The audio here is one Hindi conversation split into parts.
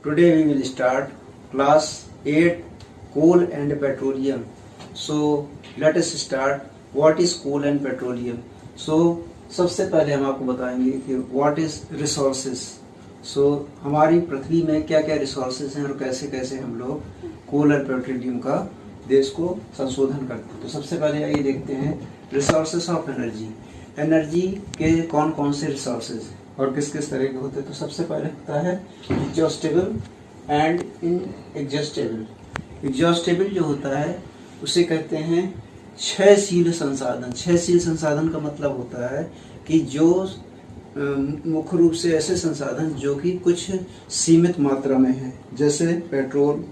Today we will start class 8 coal and petroleum. So let us start. What is coal and petroleum? So सबसे पहले हम आपको बताएंगे कि what is resources. So हमारी पृथ्वी में क्या क्या रिसोर्सेज हैं और कैसे कैसे हम लोग कोल और पेट्रोलियम का देश को संशोधन करते हैं। तो सबसे पहले आइए देखते हैं रिसोर्सेज ऑफ एनर्जी। एनर्जी के कौन कौन से रिसोर्सेज और किस किस तरह के होते हैं। तो सबसे पहले होता है एग्जॉस्टेबल एंड इनएग्जॉस्टेबल। एग्जॉस्टेबल जो होता है उसे कहते हैं क्षयशील संसाधन। क्षयशील संसाधन का मतलब होता है कि जो मुख्य रूप से ऐसे संसाधन जो कि कुछ सीमित मात्रा में है, जैसे पेट्रोल,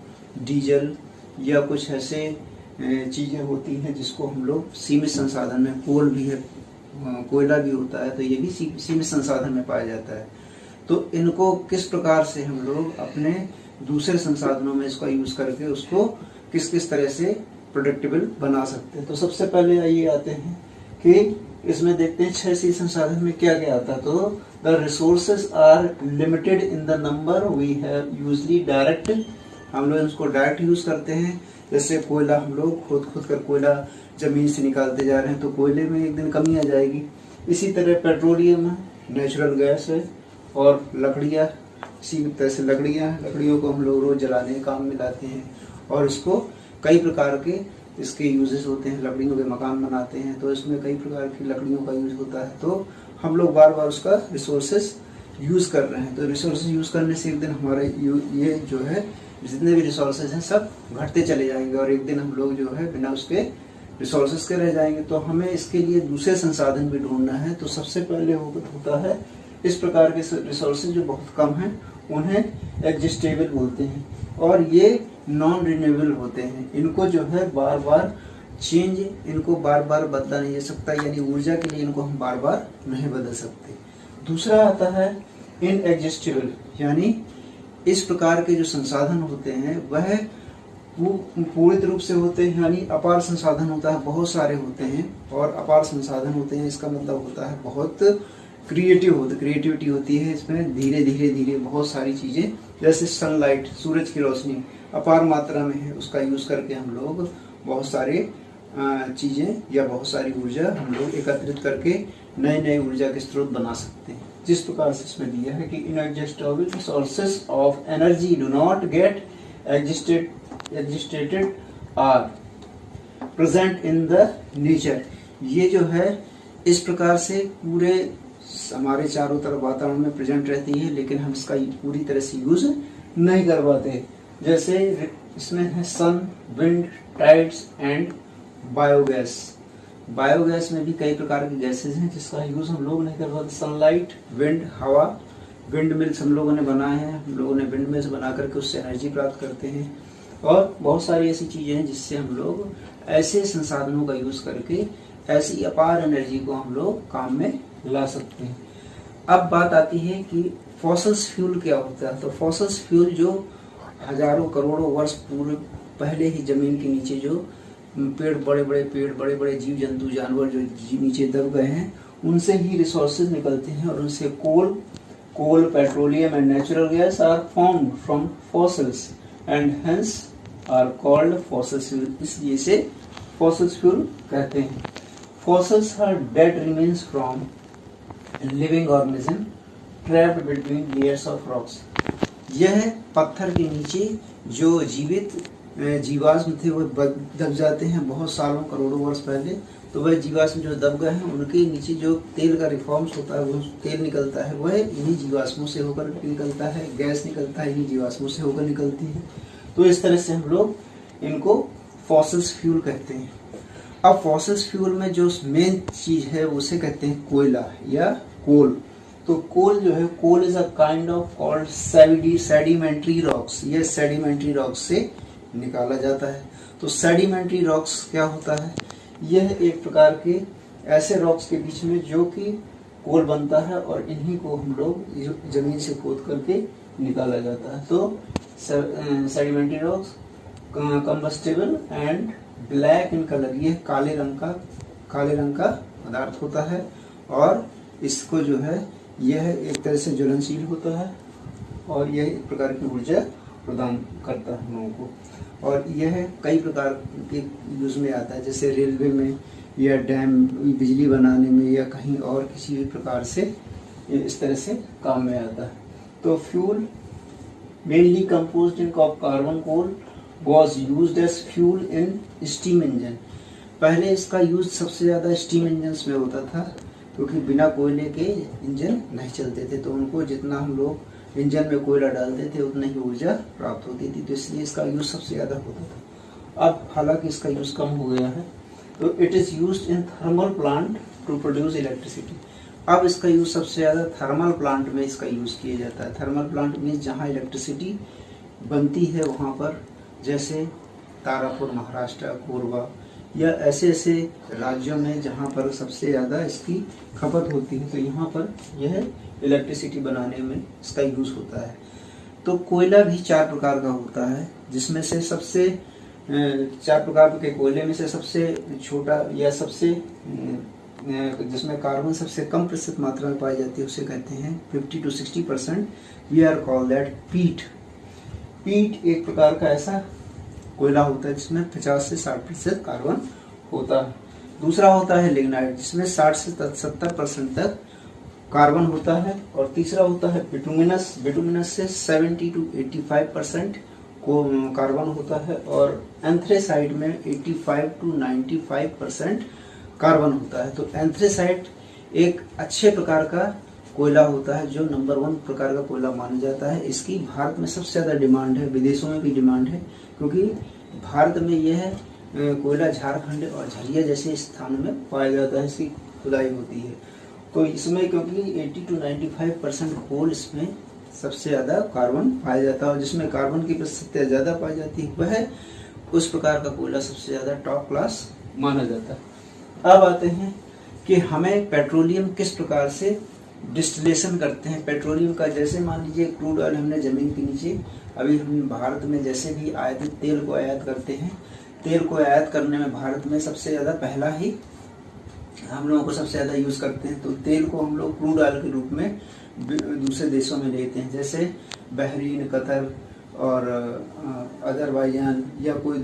डीजल या कुछ ऐसे चीज़ें होती हैं जिसको हम लोग सीमित संसाधन में, कोल भी है, कोयला भी होता है, तो ये भी सीमित संसाधन में पाया जाता है। तो इनको किस प्रकार से हम लोग अपने दूसरे संसाधनों में इसका यूज करके उसको किस किस तरह से प्रोडक्टेबल बना सकते हैं। तो सबसे पहले आइए आते हैं कि इसमें देखते हैं क्षयशील संसाधन में क्या क्या आता है। तो the resources are limited in the number we have usually direct. हम लोग इसको डायरेक्ट यूज करते हैं। जैसे कोयला हम लोग खुद कर कोयला जमीन से निकालते जा रहे हैं तो कोयले में एक दिन कमी आ जाएगी। इसी तरह पेट्रोलियम है, नेचुरल गैस है, और लकड़ियाँ, इसी तरह से लकड़ियों को हम लोग रोज जलाने के काम में लाते हैं और इसको कई प्रकार के इसके यूजेस होते हैं। लकड़ियों के मकान बनाते हैं तो इसमें कई प्रकार की लकड़ियों का यूज होता है। तो हम लोग बार बार उसका रिसोर्सेस यूज कर रहे हैं। तो रिसोर्सेज यूज करने से एक दिन हमारे ये जो है जितने भी रिसोर्सेज हैं सब घटते चले जाएंगे और एक दिन हम लोग जो है बिना उसके रिसोर्सेज के रह जाएंगे। तो हमें इसके लिए दूसरे संसाधन भी ढूंढना है। तो सबसे पहले होता है इस प्रकार के रिसोर्सेज जो बहुत कम हैं उन्हें एग्जिस्टेबल बोलते हैं और ये नॉन रिन्यूएबल होते हैं। इनको जो है बार बार इनको बार बार बदला नहीं जा सकता, यानी ऊर्जा के लिए इनको हम बार बार नहीं बदल सकते। दूसरा आता है इनएग्जिस्टेबल, यानी इस प्रकार के जो संसाधन होते हैं वह पूर्ण रूप से होते हैं, यानी अपार संसाधन होता है, बहुत सारे होते हैं और अपार संसाधन होते हैं। इसका मतलब होता है बहुत क्रिएटिविटी होती है इसमें। धीरे धीरे बहुत सारी चीजें, जैसे सनलाइट, सूरज की रोशनी अपार मात्रा में है, उसका यूज करके हम लोग बहुत सारे चीजें या बहुत सारी ऊर्जा हम लोग एकत्रित करके नए ऊर्जा के स्रोत बना सकते हैं। जिस प्रकार से इसमें दिया है कि inexhaustible sources of energy do not get exhausted are present in the nature. ये जो है इस प्रकार से पूरे हमारे चारों तरफ वातावरण में प्रेजेंट रहती है, लेकिन हम इसका पूरी तरह से यूज नहीं कर पाते। जैसे इसमें है sun, wind, tides and biogas. Biogas में भी कई प्रकार की गैसेज हैं जिसका यूज हम लोग नहीं कर पाते। सनलाइट, विंड, हवा, विंड मिल्स हम लोगों ने बनाए हैं, हम लोगों ने विंड मिल्स बना करके उससे एनर्जी प्राप्त करते हैं और बहुत सारी ऐसी चीजें हैं जिससे हम लोग ऐसे संसाधनों का यूज करके ऐसी अपार एनर्जी को हम लोग काम में ला सकते हैं। अब बात आती है कि फॉसिल्स फ्यूल क्या होता है। तो फॉसिल्स फ्यूल जो हजारों करोड़ों वर्ष पूर्व पहले ही जमीन के नीचे जो बड़े बड़े जीव जंतु जानवर जो नीचे दब गए हैं उनसे ही रिसोर्सेज निकलते हैं और उनसे coal, petroleum and natural gas are formed from fossils and hence are called fossils fuel. इसलिए इसे फॉसिल्स फ्यूल कहते हैं। Fossils are dead remains from living organism trapped between layers of rocks. यह पत्थर के नीचे जो जीवित जीवाश्म थे वो दब जाते हैं बहुत सालों करोड़ों वर्ष पहले। तो वह जीवाश्म जो दब गए हैं उनके नीचे जो तेल का रिफॉर्म्स होता है, वो तेल निकलता है, वह इन्हीं जीवाश्मों से होकर निकलता है। गैस निकलता है, इन्हीं जीवाश्मों से होकर निकलती है। तो इस तरह से हम लोग इनको फॉसिल्स फ्यूल कहते हैं। अब फॉसिल्स फ्यूल में जो मेन चीज है उसे कहते हैं कोयला या कोल। तो कोल जो है, coal is a kind of called sedimentary rocks. ये सेडिमेंट्री रॉक्स से निकाला जाता है। तो सेडिमेंट्री रॉक्स क्या होता है? यह एक प्रकार के ऐसे रॉक्स के बीच में जो कि कोल बनता है और इन्हीं को हम लोग जमीन से खोद करके निकाला जाता है। तो sedimentary rocks combustible and black in colour, ये काले रंग का पदार्थ होता है और इसको जो है यह एक तरह से ज्वलनशील होता है और यह एक प्रकार की ऊर्जा प्रदान करता है हम लोगों को, और यह कई प्रकार के यूज में आता है, जैसे रेलवे में या डैम बिजली बनाने में या कहीं और किसी भी प्रकार से इस तरह से काम में आता है। तो fuel mainly composed in of carbon coal was used as fuel in steam engine. पहले इसका यूज सबसे ज़्यादा स्टीम इंजन्स में होता था, क्योंकि बिना कोयले के इंजन नहीं चलते थे, तो उनको जितना हम लोग इंजन में कोयला डालते थे उतनी ही ऊर्जा प्राप्त होती थी, तो इसलिए इसका यूज सबसे ज़्यादा होता था। अब हालांकि इसका यूज कम हो गया है। तो it is used in thermal plant to produce electricity. अब इसका यूज सबसे ज़्यादा थर्मल प्लांट में इसका यूज़ किया जाता है। थर्मल प्लांट मीन्स जहाँ इलेक्ट्रिसिटी बनती है वहाँ पर, जैसे तारापुर, महाराष्ट्र, कोरबा या ऐसे ऐसे राज्यों में जहाँ पर सबसे ज़्यादा इसकी खपत होती है, तो यहाँ पर यह इलेक्ट्रिसिटी बनाने में इसका यूज़ होता है। तो कोयला भी 4 प्रकार का होता है, जिसमें से सबसे 4 प्रकार के कोयले में से सबसे छोटा या सबसे जिसमें कार्बन सबसे कम प्रतिशत मात्रा में पाई जाती है उसे कहते हैं 50 to 60%। We are call that peat. Peat एक प्रकार का ऐसा कोयला होता है जिसमें 50 से 60% कार्बन होता है। दूसरा होता है लिग्नाइट, जिसमें 60 से 70% तक कार्बन होता है। और तीसरा होता है बिटुमिनस। बिटुमिनस से 70 to 85% को कार्बन होता है। और एंथ्रेसाइट में 85 to 95% कार्बन होता है। तो एंथ्रेसाइट एक अच्छे प्रकार का कोयला होता है, जो नंबर 1 प्रकार का कोयला माना जाता है। इसकी भारत में सबसे ज़्यादा डिमांड है, विदेशों में भी डिमांड है, क्योंकि भारत में यह कोयला झारखंड और झरिया जैसे स्थानों में पाया जाता है, इसकी खुदाई होती है। तो इसमें क्योंकि 80 to 95% कोल इसमें सबसे ज़्यादा कार्बन पाया जाता है, और जिसमें कार्बन की प्रतिशत ज़्यादा पाई जाती है वह उस प्रकार का कोयला सबसे ज़्यादा टॉप क्लास माना जाता है। अब आते हैं कि हमें पेट्रोलियम किस प्रकार से डिस्टिलेशन करते हैं। पेट्रोलियम का जैसे मान लीजिए क्रूड ऑयल हमने ज़मीन के नीचे, अभी हम भारत में जैसे भी आयातित तेल को आयात करते हैं, तेल को आयात करने में भारत में सबसे ज़्यादा पहला ही हम लोगों को सबसे ज़्यादा यूज़ करते हैं। तो तेल को हम लोग क्रूड ऑयल के रूप में दूसरे देशों में लेते हैं, जैसे बहरीन, कतर और अजरबैजान या कोई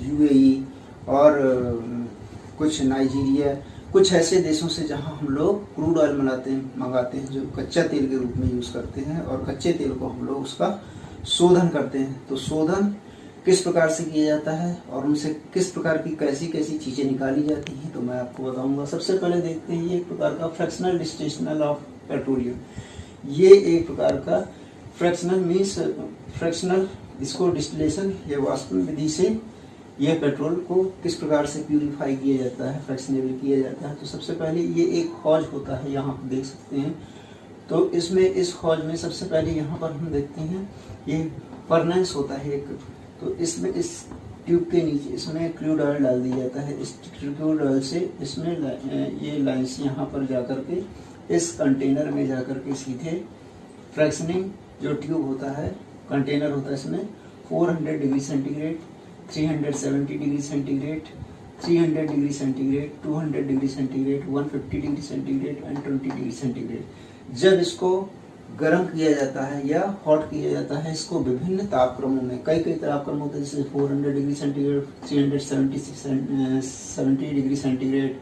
यूएई और कुछ नाइजीरिया, कुछ ऐसे देशों से जहां हम लोग क्रूड ऑयल मंगाते हैं जो कच्चा तेल के रूप में यूज़ करते हैं, और कच्चे तेल को हम लोग उसका शोधन करते हैं। तो शोधन किस प्रकार से किया जाता है और उनसे किस प्रकार की कैसी कैसी चीज़ें निकाली जाती हैं, तो मैं आपको बताऊंगा। सबसे पहले देखते हैं ये एक प्रकार का फ्रैक्शनल डिस्टिलेशन ऑफ पेट्रोलियम। ये एक प्रकार का फ्रैक्शनल मीन्स फ्रैक्शनल, इसको डिस्टिलेशन या वाष्पन विधि से यह पेट्रोल को किस प्रकार से प्यूरिफाई किया जाता है, फ्रैक्शनेबल किया जाता है। तो सबसे पहले ये एक हौज होता है, यहाँ आप देख सकते हैं। तो इसमें इस हौज में सबसे पहले यहाँ पर हम देखते हैं ये फर्नेस होता है एक, तो इसमें इस ट्यूब के नीचे इसमें क्रूड ऑयल डाल दिया जाता है। इस क्रूड ऑयल से इसमें ये लाइन्स यहाँ पर जाकर के इस कंटेनर में जाकर के सीधे फ्रैक्शनिंग जो ट्यूब होता है, कंटेनर होता है, इसमें 400 degree centigrade, 370 degree centigrade, 300 degree centigrade, 200 degree centigrade, 150 degree centigrade and 20 degree centigrade. जब इसको गर्म किया जाता है या हॉट किया जाता है, इसको विभिन्न तापक्रमों में, कई तापक्रम होते हैं, जैसे 400 degree centigrade, 370 degree centigrade,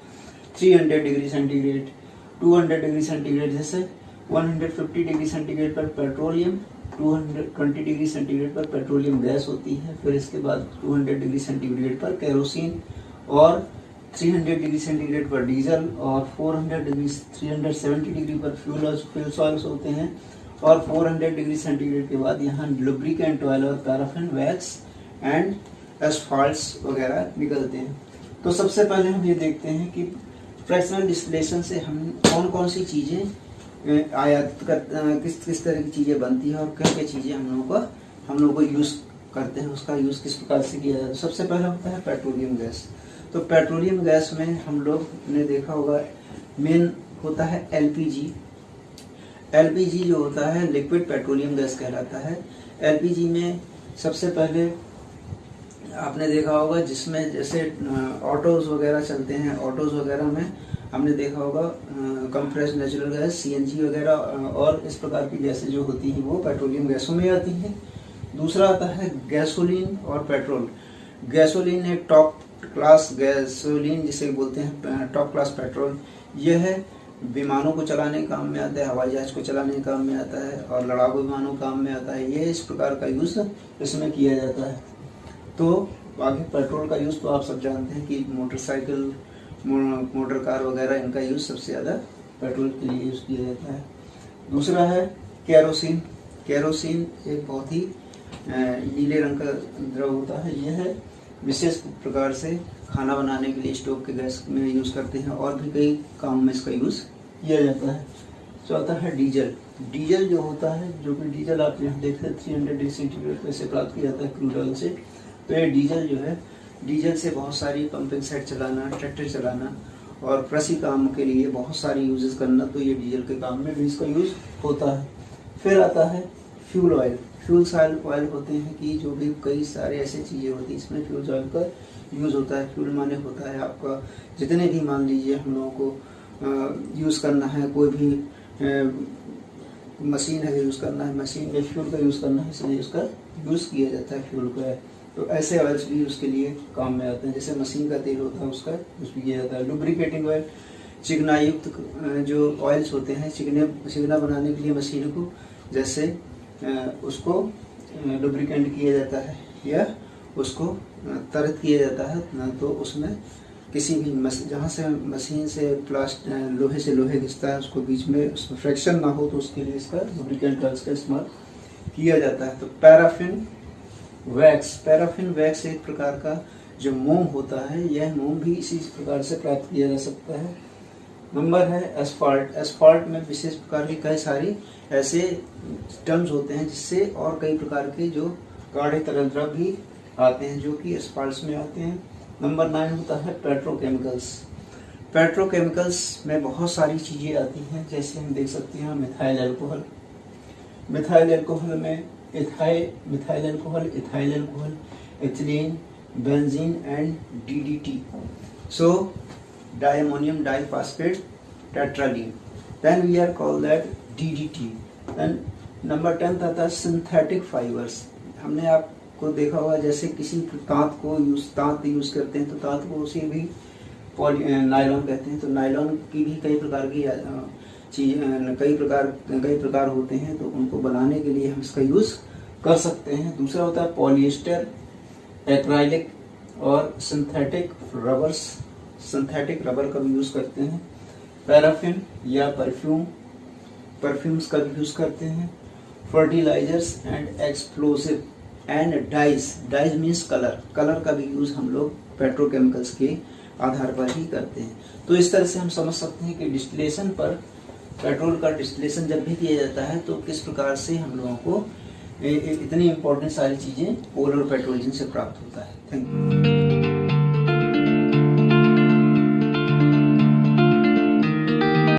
300 degree centigrade, 200 degree centigrade, जैसे 150 डिग्री सेंटीग्रेड पर पेट्रोलियम, 220 डिग्री सेंटीग्रेड पर पेट्रोलियम गैस होती है। फिर इसके बाद 200 डिग्री सेंटीग्रेड पर केरोसिन, और 300 डिग्री सेंटीग्रेड पर डीजल, और 370 डिग्री पर फ्यूल ऑयल्स होते हैं, और 400 डिग्री सेंटीग्रेड के बाद यहाँ लुब्रिकेंट ऑयल और पैराफिन वैक्स एंड एस्फाल्ट्स वगैरह निकलते हैं। तो सबसे पहले हम ये देखते हैं कि फ्रैक्शनल डिस्टिलेशन से हम कौन कौन सी चीज़ें आयात कर, किस तरह की चीज़ें बनती हैं और क्या क्या चीज़ें हम लोग को यूज़ करते हैं, उसका यूज़ किस प्रकार से किया जाता है। सबसे पहला होता है पेट्रोलियम गैस। तो पेट्रोलियम गैस में हम लोग ने देखा होगा मेन होता है एलपीजी। एलपीजी जो होता है लिक्विड पेट्रोलियम गैस कहलाता है। एलपीजी में सबसे पहले आपने देखा होगा जिसमें जैसे ऑटोज़ वगैरह चलते हैं, ऑटोज़ वगैरह में हमने देखा होगा कंप्रेस्ड नेचुरल गैस, CNG वगैरह और इस प्रकार की गैसें जो होती हैं वो पेट्रोलियम गैसों में आती हैं। दूसरा आता है गैसोलीन और पेट्रोल। गैसोलीन एक टॉप क्लास गैसोलीन जिसे बोलते हैं टॉप क्लास पेट्रोल। यह विमानों को चलाने काम में आता है, हवाई जहाज को चलाने काम में आता है और लड़ाकू विमानों काम में आता है। ये इस प्रकार का यूज़ इसमें किया जाता है। तो बाकी पेट्रोल का यूज़ तो आप सब जानते हैं कि मोटरसाइकिल, मोटर कार वगैरह इनका यूज़ सबसे ज़्यादा पेट्रोल के लिए यूज़ किया जाता है। दूसरा है केरोसिन। केरोसिन एक बहुत ही नीले रंग का द्रव होता है। यह विशेष प्रकार से खाना बनाने के लिए स्टोव के गैस में यूज़ करते हैं और भी कई काम में इसका यूज़ किया जाता है। चौथा है डीजल। डीजल जो होता है, जो कि डीजल आप यहाँ देखते हैं 300 डिग्री सेंटीग्रेड पे से प्राप्त किया जाता है क्रूड ऑयल से। तो ये डीजल जो है, डीजल से बहुत सारी पंपिंग सेट चलाना, ट्रैक्टर चलाना और कृषि काम के लिए बहुत सारी यूजेस करना, तो ये डीजल के काम में भी इसका यूज़ होता है। फिर आता है फ्यूल ऑयल। फ्यूल्स ऑयल होते हैं कि जो भी कई सारे ऐसे चीज़ें होती हैं इसमें फ्यूल्स ऑयल का यूज़ होता है। फ्यूल माने होता है आपका जितने भी, मान लीजिए हम लोगों को यूज़ करना है, कोई भी मशीन है यूज़ करना है, मशीन में फ्यूल का यूज़ करना है, इसलिए उसका यूज़ किया जाता है फ्यूल का। तो ऐसे ऑयल्स भी उसके लिए काम में आते हैं। जैसे मशीन का तेल होता है उसका यूज़ भी किया जाता है। लुब्रिकेटिंग ऑयल, चिकनायुक्त जो ऑयल्स होते हैं, चिकना बनाने के लिए मशीन को जैसे उसको लुब्रिकेंट किया जाता है या उसको तरत किया जाता है। तो उसमें किसी भी जहाँ से मशीन से लोहे से लोहे घिसता है उसको बीच में उसमें फ्रैक्शन ना हो, तो उसके लिए इसका लुब्रिकेंट ऑयल्स का इस्तेमाल किया जाता है। तो पैराफिन वैक्स। पैराफिन वैक्स एक प्रकार का जो मोम होता है, यह मोम भी इसी प्रकार से प्राप्त किया जा सकता है। नंबर है एस्फाल्ट। एस्फाल्ट में विशेष प्रकार की कई सारी ऐसे टर्म्स होते हैं जिससे और कई प्रकार के जो गाढ़े तरल द्रव भी आते हैं जो कि एस्फाल्ट्स में आते हैं। नंबर 9 होता है पेट्रोकेमिकल्स। पेट्रोकेमिकल्स में बहुत सारी चीज़ें आती हैं, जैसे हम देख सकते हैं मिथाइल अल्कोहल। मिथाइल अल्कोहल में methyl alcohol, ethyl alcohol, ethylene, benzene and DDT। So diammonium diphosphate tetraline, then we are called that DDT। then number 10 आता है सिंथेटिक फाइबर्स। हमने आपको देखा होगा जैसे किसी तांत यूज़ करते हैं तो तांत को उसे भी नायलॉन कहते हैं। तो नायलॉन की भी कई प्रकार की कई प्रकार होते हैं, तो उनको बनाने के लिए हम इसका यूज़ कर सकते हैं। दूसरा होता है पॉलिएस्टर, एक्राइलिक और सिंथेटिक रबर्स। सिंथेटिक रबर का भी यूज़ करते हैं। पैराफिन या परफ्यूम्स का भी यूज़ करते हैं। Fertilisers and explosive and dyes means colour का भी यूज़ हम लोग पेट्रोकेमिकल्स के आधार पर ही करते हैं। तो इस तरह से हम समझ सकते हैं कि डिस्टिलेशन पर, पेट्रोल का डिस्टिलेशन जब भी किया जाता है तो किस प्रकार से हम लोगों को इतनी इम्पोर्टेंट सारी चीज़ें कोल और पेट्रोल जिनसे प्राप्त होता है। Thank you.